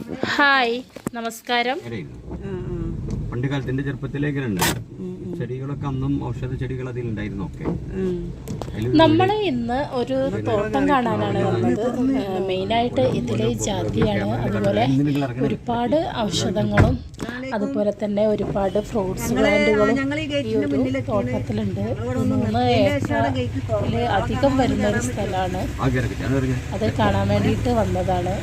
Hi, നമസ്കാരം. പണ്ട് കാലത്തിന്റെ ചെറുപ്പത്തിലേക്ക് ചെടികളൊക്കെ അന്നും ഔഷധ ചെടികൾ അതിലുണ്ടായിരുന്നു. ഒക്കെ നമ്മൾ ഇന്ന് ഒരു തോട്ടം കാണാനാണ് വന്നത്. മെയിനായിട്ട് ഇതിലെ ജാതിയാണ്. അതുപോലെ ഒരുപാട് ഔഷധങ്ങളും അതുപോലെ തന്നെ ഒരുപാട് ഫ്രൂട്ട്സ് പ്ലാന്റുകളും ഈ ഒരു തോട്ടത്തിലുണ്ട്. 3 ഏക്കറിൽ അധികം വരുന്നൊരു സ്ഥലമാണ്. അത് കാണാൻ വേണ്ടിയിട്ട് വന്നതാണ്.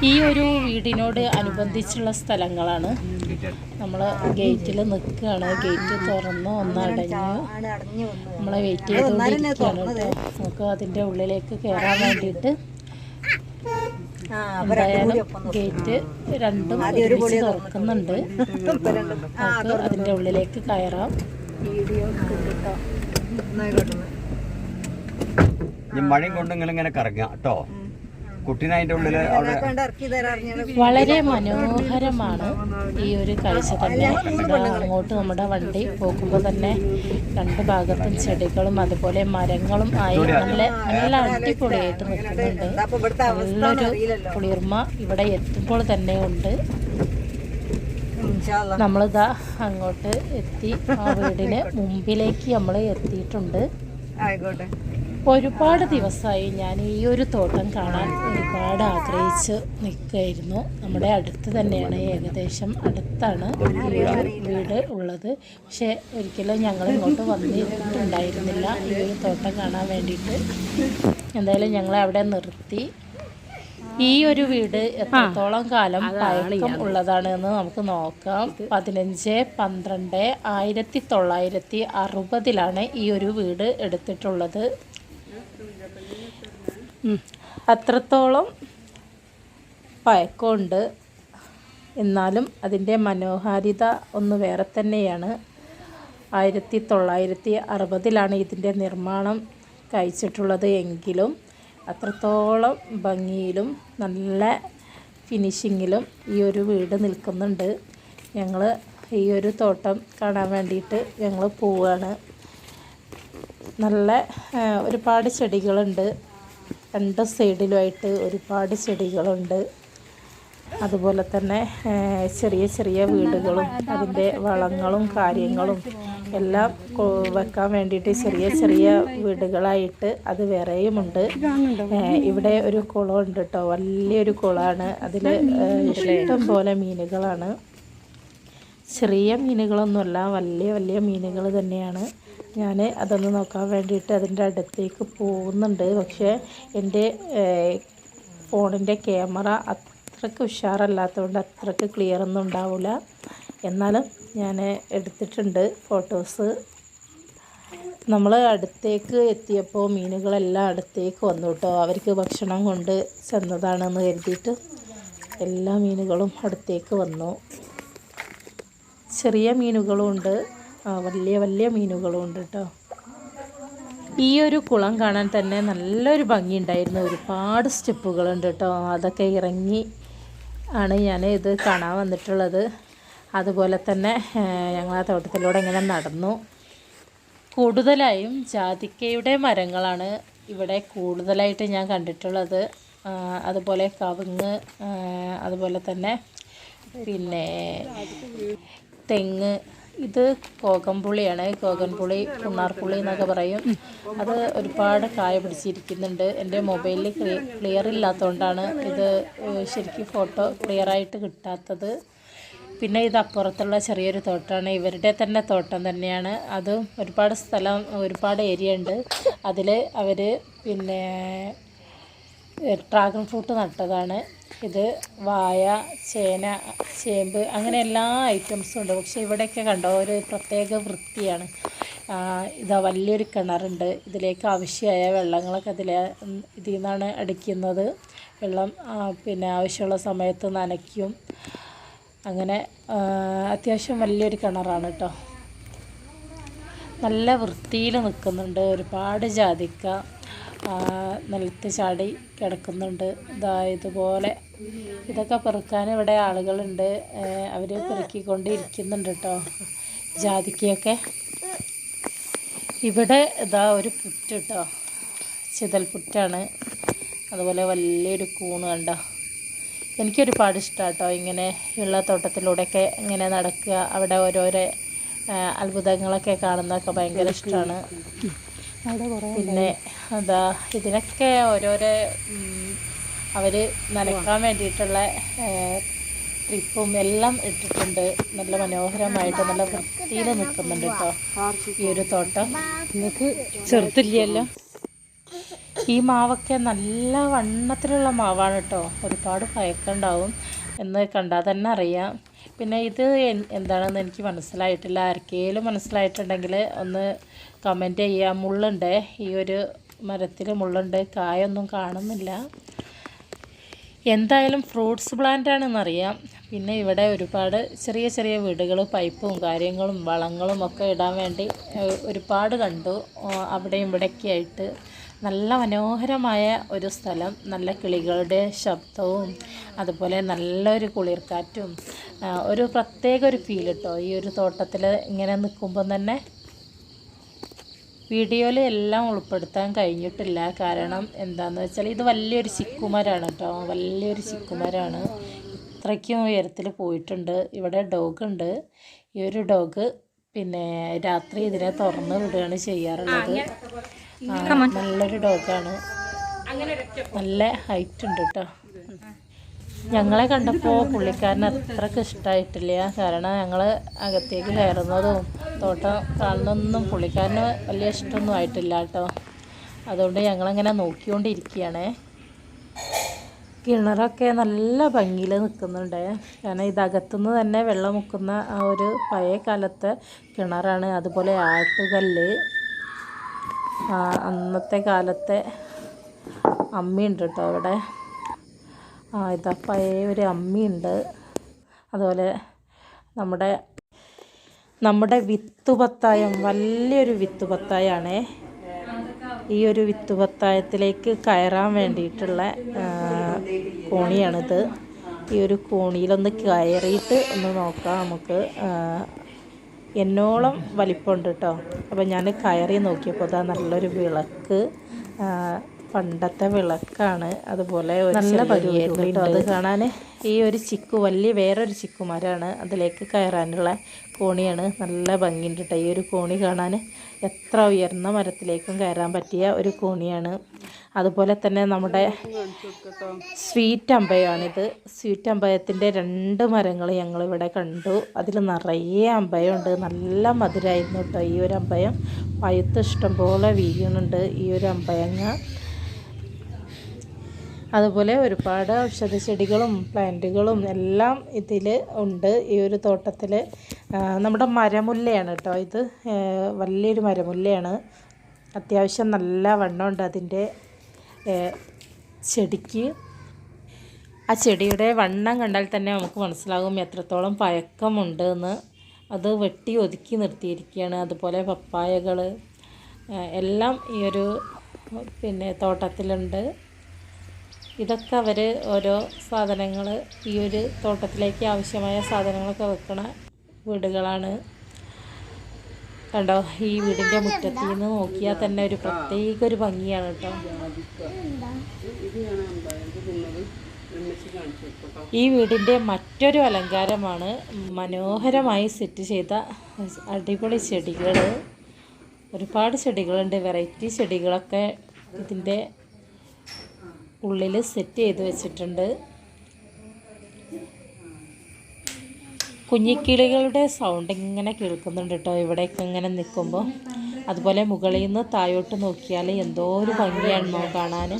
ഈ ഒരു വീടിനോട് അനുബന്ധിച്ചുള്ള സ്ഥലങ്ങളാണ്. നമ്മൾ ഗേറ്റിൽ നിൽക്കുകയാണ്. ഗേറ്റ് തുറന്ന് ഒന്നടഞ്ഞു. നമ്മളെ വെയിറ്റ് ചെയ്തുകൊണ്ടിരിക്കുകയാണ് കേട്ടോ. നമുക്ക് അതിൻ്റെ ഉള്ളിലേക്ക് കയറാൻ വേണ്ടിയിട്ട് എന്തായാലും ഗേറ്റ് രണ്ടും ഒരുമിച്ച് തുറക്കുന്നുണ്ട്. നമുക്ക് അതിൻ്റെ ഉള്ളിലേക്ക് കയറാം. വീഡിയോ കേട്ടോ. മഴയും കൊണ്ട് ഇങ്ങനെ കറങ്ങാം കേട്ടോ. വളരെ മനോഹരമാണ് ഈ ഒരു കാഴ്ച തന്നെ. അങ്ങോട്ട് നമ്മുടെ വണ്ടി പോകുമ്പോൾ തന്നെ 2 ഭാഗത്തും ചെടികളും അതുപോലെ മരങ്ങളും ആയി നല്ല അടിപൊളിയായിട്ട് നിൽക്കുന്നുണ്ട്. നല്ലൊരു കുളിർമ ഇവിടെ എത്തുമ്പോൾ തന്നെ ഉണ്ട്. നമ്മളിതാ അങ്ങോട്ട് എത്തി. ആ വീടിന് മുമ്പിലേക്ക് നമ്മൾ എത്തിയിട്ടുണ്ട്. ഒരുപാട് ദിവസമായി ഞാൻ ഈ ഒരു തോട്ടം കാണാൻ ഒരുപാട് ആഗ്രഹിച്ച് നിൽക്കുകയായിരുന്നു. നമ്മുടെ അടുത്ത് തന്നെയാണ്, ഏകദേശം അടുത്താണ് ഈ ഒരു വീട് ഉള്ളത്. പക്ഷേ ഒരിക്കലും ഞങ്ങൾ ഇങ്ങോട്ട് വന്നിട്ടുണ്ടായിരുന്നില്ല ഈ ഒരു തോട്ടം കാണാൻ വേണ്ടിയിട്ട്. എന്തായാലും ഞങ്ങളെ അവിടെ നിർത്തി. ഈ ഒരു വീട് എത്രത്തോളം കാലം പഴക്കം ഉള്ളതാണ് എന്ന് നമുക്ക് നോക്കാം. 15/12/1960 ഈ ഒരു വീട് എടുത്തിട്ടുള്ളത്. അത്രത്തോളം പഴക്കമുണ്ട്. എന്നാലും അതിൻ്റെ മനോഹാരിത ഒന്ന് വേറെ തന്നെയാണ്. 1960 ഇതിൻ്റെ നിർമ്മാണം കഴിച്ചിട്ടുള്ളത് എങ്കിലും അത്രത്തോളം ഭംഗിയിലും നല്ല ഫിനിഷിങ്ങിലും ഈ ഒരു വീട് നിൽക്കുന്നുണ്ട്. ഞങ്ങൾ ഈ ഒരു തോട്ടം കാണാൻ വേണ്ടിയിട്ട് ഞങ്ങൾ പോവുകയാണ്. നല്ല ഒരുപാട് ചെടികളുണ്ട്. 2 സൈഡിലുമായിട്ട് ഒരുപാട് ചെടികളുണ്ട്. അതുപോലെ തന്നെ ചെറിയ ചെറിയ വീടുകളും അതിൻ്റെ വളങ്ങളും കാര്യങ്ങളും എല്ലാം വെക്കാൻ വേണ്ടിയിട്ട് ചെറിയ ചെറിയ വീടുകളായിട്ട് അത് വേറെയുമുണ്ട്. ഇവിടെ ഒരു കുളമുണ്ട് കേട്ടോ. വലിയൊരു കുളമാണ്. അതിൽ ഇഷ്ടം പോലെ മീനുകളാണ്. ചെറിയ മീനുകളൊന്നുമല്ല, വലിയ വലിയ മീനുകൾ തന്നെയാണ്. ഞാൻ അതൊന്ന് നോക്കാൻ വേണ്ടിയിട്ട് അതിൻ്റെ അടുത്തേക്ക് പോകുന്നുണ്ട്. പക്ഷേ എൻ്റെ ഫോണിൻ്റെ ക്യാമറ അത്രയ്ക്ക് ഉഷാറല്ലാത്തതുകൊണ്ട് അത്രയ്ക്ക് ക്ലിയറൊന്നും ഉണ്ടാവില്ല. എന്നാലും ഞാൻ എടുത്തിട്ടുണ്ട് ഫോട്ടോസ്. നമ്മൾ അടുത്തേക്ക് എത്തിയപ്പോൾ മീനുകളെല്ലാം അടുത്തേക്ക് വന്നു കേട്ടോ. അവർക്ക് ഭക്ഷണം കൊണ്ട് ചെന്നതാണെന്ന് കരുതിയിട്ട് എല്ലാ മീനുകളും അടുത്തേക്ക് വന്നു. ചെറിയ മീനുകളും ഉണ്ട്, വലിയ വലിയ മീനുകളും ഉണ്ട് കേട്ടോ. ഈ ഒരു കുളം കാണാൻ തന്നെ നല്ലൊരു ഭംഗിയുണ്ടായിരുന്നു. ഒരുപാട് സ്റ്റെപ്പുകളുണ്ട് കേട്ടോ. അതൊക്കെ ഇറങ്ങി ആണ് ഞാൻ ഇത് കാണാൻ വന്നിട്ടുള്ളത്. അതുപോലെ തന്നെ ഞങ്ങൾ ആ തോട്ടത്തിലൂടെ ഇങ്ങനെ നടന്നു. കൂടുതലായും ജാതിക്കയുടെ മരങ്ങളാണ് ഇവിടെ കൂടുതലായിട്ട് ഞാൻ കണ്ടിട്ടുള്ളത്. അതുപോലെ കവുങ്ങ്, അതുപോലെ തന്നെ പിന്നെ തെങ്ങ്. ഇത് കോകംപുളിയാണ്. കോകംപുളി, പുണ്ണാർപ്പുളി എന്നൊക്കെ പറയും. അത് ഒരുപാട് കായ പിടിച്ചിരിക്കുന്നുണ്ട്. എൻ്റെ മൊബൈലിൽ ക്ലിയർ ഇല്ലാത്തതുകൊണ്ടാണ് ഇത് ശരിക്കും ഫോട്ടോ ക്ലിയറായിട്ട് കിട്ടാത്തത്. പിന്നെ ഇത് അപ്പുറത്തുള്ള ചെറിയൊരു തോട്ടമാണ്. ഇവരുടെ തന്നെ തോട്ടം തന്നെയാണ്. അതും ഒരുപാട് സ്ഥലം, ഒരുപാട് ഏരിയ ഉണ്ട്. അതിൽ അവർ പിന്നെ ഡ്രാഗൺ ഫ്രൂട്ട് നട്ടതാണ്. ഇത് വാഴ, ചേന, ചേമ്പ് അങ്ങനെ എല്ലാ ഐറ്റംസും ഉണ്ട്. പക്ഷേ ഇവിടെയൊക്കെ കണ്ടോ ഒരു പ്രത്യേക വൃത്തിയാണ്. ഇതാ വലിയൊരു കിണറുണ്ട്. ഇതിലേക്ക് ആവശ്യമായ വെള്ളങ്ങളൊക്കെ ഇതിൽ നിന്നാണ് അടിക്കുന്നത്. വെള്ളം പിന്നെ ആവശ്യമുള്ള സമയത്ത് നനയ്ക്കും. അങ്ങനെ അത്യാവശ്യം വലിയൊരു കിണറാണ് കേട്ടോ. നല്ല വൃത്തിയിൽ നിൽക്കുന്നുണ്ട്. ഒരുപാട് ജാതിക്ക നിലത്ത് ചാടി കിടക്കുന്നുണ്ട്. ഇതുപോലെ ഇതൊക്കെ പെറുക്കാൻ ഇവിടെ ആളുകളുണ്ട്. അവർ പെറുക്കിക്കൊണ്ടിരിക്കുന്നുണ്ട് കേട്ടോ ജാതിക്കയൊക്കെ. ഇവിടെ ഒരു പുറ്റ് കേട്ടോ, ചിതൽപുറ്റാണ്. അതുപോലെ വലിയൊരു കൂണ് കണ്ടോ. എനിക്കൊരുപാട് ഇഷ്ടമാണ് കേട്ടോ ഇങ്ങനെ ഉള്ള തോട്ടത്തിലൂടെയൊക്കെ ഇങ്ങനെ നടക്കുക, അവിടെ ഓരോരോ അത്ഭുതങ്ങളൊക്കെ കാണുന്നതൊക്കെ ഭയങ്കര ഇഷ്ടമാണ്. പിന്നെ അതാ ഇതിനൊക്കെ ഓരോരോ അവർ നനയ്ക്കാൻ വേണ്ടിയിട്ടുള്ള ട്രിപ്പും എല്ലാം ഇട്ടിട്ടുണ്ട്. നല്ല മനോഹരമായിട്ട് നല്ല വൃത്തിയിൽ നിൽക്കുന്നുണ്ട് കേട്ടോ ഈ ഒരു തോട്ടം. നിങ്ങൾക്ക് ചെറുതില്ലല്ലോ. ഈ മാവൊക്കെ നല്ല വണ്ണത്തിലുള്ള മാവാണ് കേട്ടോ, ഒരുപാട് പഴക്കമുണ്ടാവും എന്ന് കണ്ടാൽ തന്നെ അറിയാം. പിന്നെ ഇത് എന്താണെന്ന് എനിക്ക് മനസ്സിലായിട്ടില്ല. ആർക്കെങ്കിലും മനസ്സിലായിട്ടുണ്ടെങ്കിൽ ഒന്ന് കമൻറ്റ് ചെയ്യുക. മുള്ളുണ്ട്, ഈ ഒരു മരത്തിൽ മുള്ളുണ്ട്, കായൊന്നും കാണുന്നില്ല. എന്തായാലും ഫ്രൂട്ട്സ് പ്ലാന്റ് ആണെന്നറിയാം. പിന്നെ ഇവിടെ ഒരുപാട് ചെറിയ ചെറിയ വീടുകൾ, പൈപ്പും കാര്യങ്ങളും വളങ്ങളും ഒക്കെ ഇടാൻ വേണ്ടി ഒരുപാട് കണ്ടു. അവിടെയും ഇവിടെയൊക്കെ ആയിട്ട് നല്ല മനോഹരമായ ഒരു സ്ഥലം. നല്ല കിളികളുടെ ശബ്ദവും അതുപോലെ നല്ലൊരു കുളിർക്കാറ്റും, ഒരു പ്രത്യേക ഒരു ഫീൽ കേട്ടോ ഈ ഒരു തോട്ടത്തിൽ ഇങ്ങനെ നിൽക്കുമ്പം തന്നെ. വീഡിയോയിൽ എല്ലാം ഉൾപ്പെടുത്താൻ കഴിഞ്ഞിട്ടില്ല. കാരണം എന്താണെന്ന് വെച്ചാൽ ഇത് വലിയൊരു ചിക്കുമരമാണ് കേട്ടോ, വലിയൊരു ചിക്കുമരമാണ്. ഇത്രയ്ക്കും ഉയരത്തിൽ പോയിട്ടുണ്ട്. ഇവിടെ ഡോഗുണ്ട്. ഈ ഒരു ഡോഗ് പിന്നെ രാത്രി ഇതിനെ തുറന്ന് വിടുകയാണ് ചെയ്യാറുള്ളത്. നല്ലൊരു ഡോഗാണ്, നല്ല ഹൈറ്റ് ഉണ്ട് കേട്ടോ. ഞങ്ങളെ കണ്ടപ്പോൾ പുള്ളിക്കാരന് അത്രയ്ക്ക് ഇഷ്ടമായിട്ടില്ല. കാരണം ഞങ്ങൾ അകത്തേക്ക് കയറുന്നതും തോട്ടം കാണുന്നതൊന്നും പുള്ളിക്കാരന് വലിയ ഇഷ്ടമൊന്നും ആയിട്ടില്ല കേട്ടോ. അതുകൊണ്ട് ഞങ്ങളങ്ങനെ നോക്കിക്കൊണ്ടിരിക്കുകയാണ്. കിണറൊക്കെ നല്ല ഭംഗിയിൽ നിൽക്കുന്നുണ്ട്. കാരണം ഇതകത്തുനിന്ന് തന്നെ വെള്ളം മുക്കുന്ന ആ ഒരു പഴയ കാലത്തെ കിണറാണ്. അതുപോലെ ആട്ടുകല്ല്, അന്നത്തെ കാലത്തെ അമ്മിയുണ്ട് കേട്ടോ അവിടെ. ഇതാ പഴയ ഒരു അമ്മിയുണ്ട്. അതുപോലെ നമ്മുടെ വിത്തുപത്തായം, വലിയൊരു വിത്തുപത്തായാണേ. ഈ ഒരു വിത്തുപത്തായത്തിലേക്ക് കയറാൻ വേണ്ടിയിട്ടുള്ള കോണിയാണിത്. ഈ ഒരു കോണിയിലൊന്ന് കയറിയിട്ട് ഒന്ന് നോക്കാം നമുക്ക്. എന്നോളം വലിപ്പമുണ്ട് കേട്ടോ. അപ്പോൾ ഞാൻ കയറി നോക്കിയപ്പോൾ അതാ നല്ലൊരു വിളക്ക്, പണ്ടത്തെ വിളക്കാണ്. അതുപോലെ നല്ല ഭംഗിയായിരുന്നു കേട്ടോ അത് കാണാൻ. ഈ ഒരു വേറൊരു ചിക്കുമരമാണ്, അതിലേക്ക് കയറാനുള്ള കോണിയാണ്. നല്ല ഭംഗിയുണ്ട് കേട്ടോ ഈ ഒരു കോണി കാണാൻ. എത്ര ഉയർന്ന മരത്തിലേക്കും കയറാൻ പറ്റിയ ഒരു കോണിയാണ്. അതുപോലെ തന്നെ നമ്മുടെ സ്വീറ്റ് അമ്പയമാണിത്. സ്വീറ്റ് അമ്പയത്തിൻ്റെ 2 മരങ്ങൾ ഞങ്ങളിവിടെ കണ്ടു. അതിൽ നിറയെ അമ്പയമുണ്ട്. നല്ല മധുരമായിരുന്നു കേട്ടോ ഈ ഒരു അമ്പയം. പഴുത്ത് ഇഷ്ടംപോലെ വീഴുന്നുണ്ട് ഈ ഒരു അമ്പയങ്ങ. അതുപോലെ ഒരുപാട് ഔഷധ ചെടികളും പ്ലാന്റുകളും എല്ലാം ഇതിൽ ഉണ്ട് ഈ ഒരു തോട്ടത്തിൽ. നമ്മുടെ മരമുല്ലയാണ് കേട്ടോ ഇത്, വലിയൊരു മരമുല്ലയാണ്. അത്യാവശ്യം നല്ല വണ്ണമുണ്ട് അതിൻ്റെ ചെടിക്ക്. ആ ചെടിയുടെ വണ്ണം കണ്ടാൽ തന്നെ നമുക്ക് മനസ്സിലാകും എത്രത്തോളം പഴക്കമുണ്ട് എന്ന്. അത് വെട്ടി ഒതുക്കി നിർത്തിയിരിക്കുകയാണ്. അതുപോലെ പപ്പായകൾ എല്ലാം ഈ ഒരു തോട്ടത്തിലുണ്ട്. ഇതൊക്കെ അവർ ഓരോ സാധനങ്ങൾ ഈ ഒരു തോട്ടത്തിലേക്ക് ആവശ്യമായ സാധനങ്ങളൊക്കെ വെക്കണ വീടുകളാണ്. കണ്ടോ, ഈ വീടിൻ്റെ മുറ്റത്ത് നിന്ന് നോക്കിയാൽ തന്നെ ഒരു പ്രത്യേക ഒരു ഭംഗിയാണ് കേട്ടോ. ഈ വീടിൻ്റെ മറ്റൊരു അലങ്കാരമാണ് മനോഹരമായി സെറ്റ് ചെയ്ത അടിപൊളി ചെടികൾ. ഒരുപാട് ചെടികളുണ്ട്, വെറൈറ്റി ചെടികളൊക്കെ ഇതിൻ്റെ ഉള്ളിൽ സെറ്റ് ചെയ്ത് വെച്ചിട്ടുണ്ട്. കുഞ്ഞിക്കിളികളുടെ സൗണ്ട് ഇങ്ങനെ കേൾക്കുന്നുണ്ട് കേട്ടോ ഇവിടെയൊക്കെ ഇങ്ങനെ നിൽക്കുമ്പോൾ. അതുപോലെ മുകളിൽ നിന്ന് താഴോട്ട് നോക്കിയാൽ എന്തോ ഒരു ഭംഗിയാണെന്നോ കാണാൻ.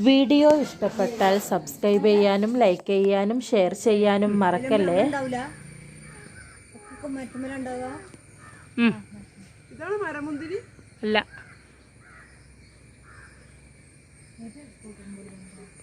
വീഡിയോ ഇഷ്ടപ്പെട്ടാൽ സബ്സ്ക്രൈബ് ചെയ്യാനും ലൈക്ക് ചെയ്യാനും ഷെയർ ചെയ്യാനും മറക്കല്ലേ. അല്ല